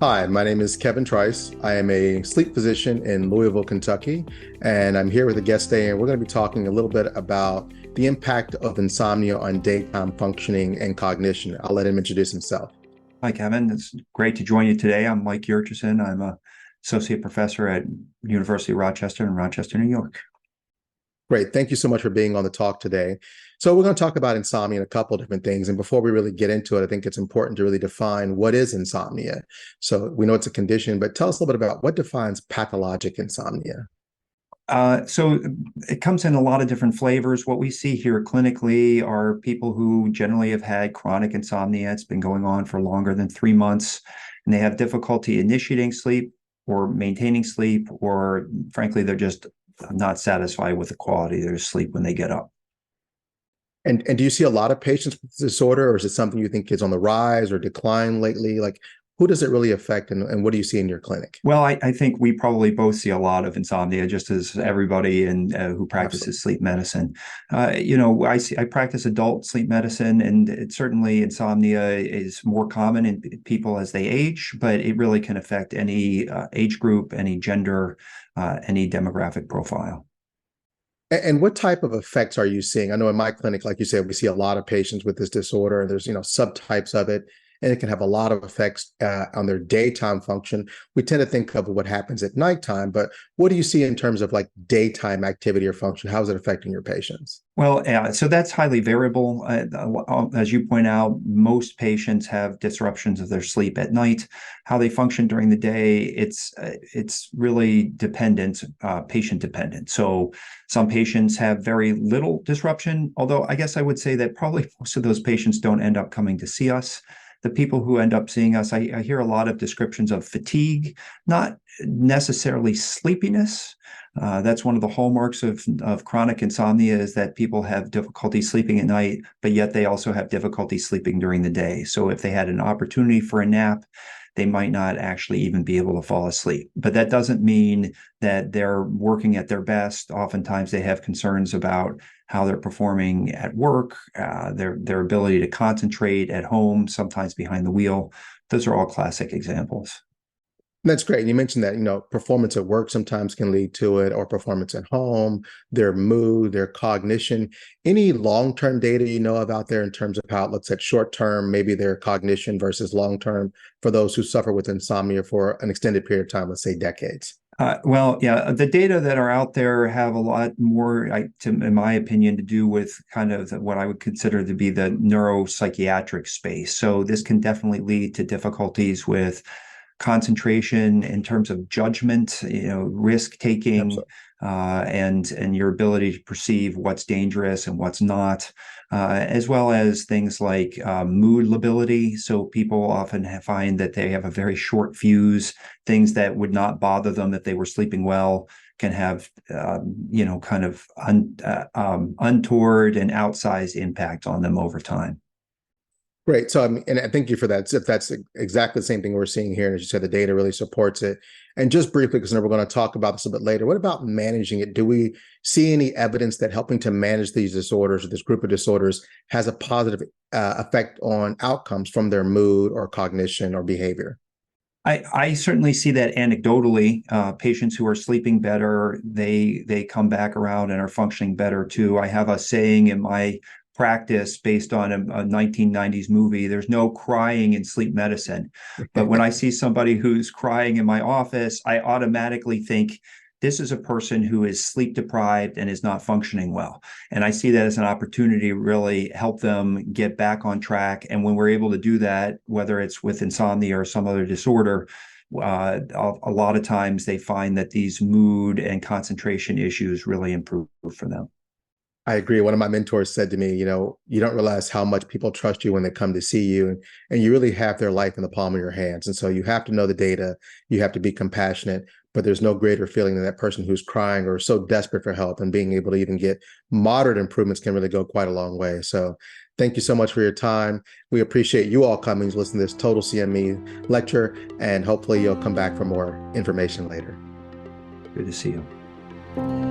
Hi, my name is Kevin Trice. I am a sleep physician in Louisville, Kentucky, and I'm here with a guest today, and we're going to be talking a little bit about the impact of insomnia on daytime functioning and cognition. I'll let him introduce himself. Hi, Kevin. It's great to join you today. I'm Mike Yurcheshen. I'm a associate professor at University of Rochester in Rochester, New York. Great. Thank you so much for being on the talk today. So we're going to talk about insomnia and a couple of different things. And before we really get into it, I think it's important to really define what is insomnia. So we know it's a condition, but tell us a little bit about what defines pathologic insomnia. So it comes in a lot of different flavors. What we see here clinically are people who generally have had chronic insomnia. It's been going on for longer than 3 months, and they have difficulty initiating sleep or maintaining sleep, or frankly, they're just not satisfied with the quality of their sleep when they get up. And do you see a lot of patients with this disorder, or is it something you think is on the rise or decline lately? Like, who does it really affect, and what do you see in your clinic? Well, I think we probably both see a lot of insomnia, just as everybody who Absolutely. practices sleep medicine. I practice adult sleep medicine, and certainly insomnia is more common in people as they age, but it really can affect any age group, any gender, any demographic profile. And what type of effects are you seeing? I know in my clinic, like you said, we see a lot of patients with this disorder, and there's subtypes of it, and it can have a lot of effects on their daytime function. We tend to think of what happens at nighttime, but what do you see in terms of like daytime activity or function? How is it affecting your patients? Well, so that's highly variable. As you point out, most patients have disruptions of their sleep at night. How they function during the day, it's really dependent, patient dependent. So some patients have very little disruption, although I guess I would say that probably most of those patients don't end up coming to see us. The people who end up seeing us, I hear a lot of descriptions of fatigue, not necessarily sleepiness. That's one of the hallmarks of chronic insomnia, is that people have difficulty sleeping at night, but yet they also have difficulty sleeping during the day. So if they had an opportunity for a nap, they might not actually even be able to fall asleep. But that doesn't mean that they're working at their best. Oftentimes they have concerns about how they're performing at work, their ability to concentrate at home, sometimes behind the wheel. Those are all classic examples. That's great. And you mentioned that, performance at work sometimes can lead to it, or performance at home, their mood, their cognition. Any long-term data you know of out there in terms of how it looks at short-term, maybe their cognition versus long-term for those who suffer with insomnia for an extended period of time, let's say decades? Well, yeah, the data that are out there have a lot more, in my opinion, to do with kind of what I would consider to be the neuropsychiatric space. So this can definitely lead to difficulties with concentration in terms of judgment, risk taking, Absolutely. and your ability to perceive what's dangerous and what's not, as well as things like mood lability. So people often find that they have a very short fuse. Things that would not bother them if they were sleeping well can have, kind of untoward and outsized impact on them over time. Great. So, and I thank you for that. If that's exactly the same thing we're seeing here, and as you said, the data really supports it. And just briefly, because we're going to talk about this a bit later, what about managing it? Do we see any evidence that helping to manage these disorders, or this group of disorders, has a positive effect on outcomes from their mood or cognition or behavior? I certainly see that anecdotally. Patients who are sleeping better, they come back around and are functioning better too. I have a saying in my practice based on a 1990s movie: there's no crying in sleep medicine. But when I see somebody who's crying in my office, I automatically think this is a person who is sleep deprived and is not functioning well. And I see that as an opportunity to really help them get back on track. And when we're able to do that, whether it's with insomnia or some other disorder, a lot of times they find that these mood and concentration issues really improve for them. I agree. One of my mentors said to me, you don't realize how much people trust you when they come to see you, and you really have their life in the palm of your hands. And so you have to know the data, you have to be compassionate, but there's no greater feeling than that person who's crying or so desperate for help, and being able to even get moderate improvements can really go quite a long way. So thank you so much for your time. We appreciate you all coming to listen to this Total CME lecture, and hopefully you'll come back for more information later. Good to see you.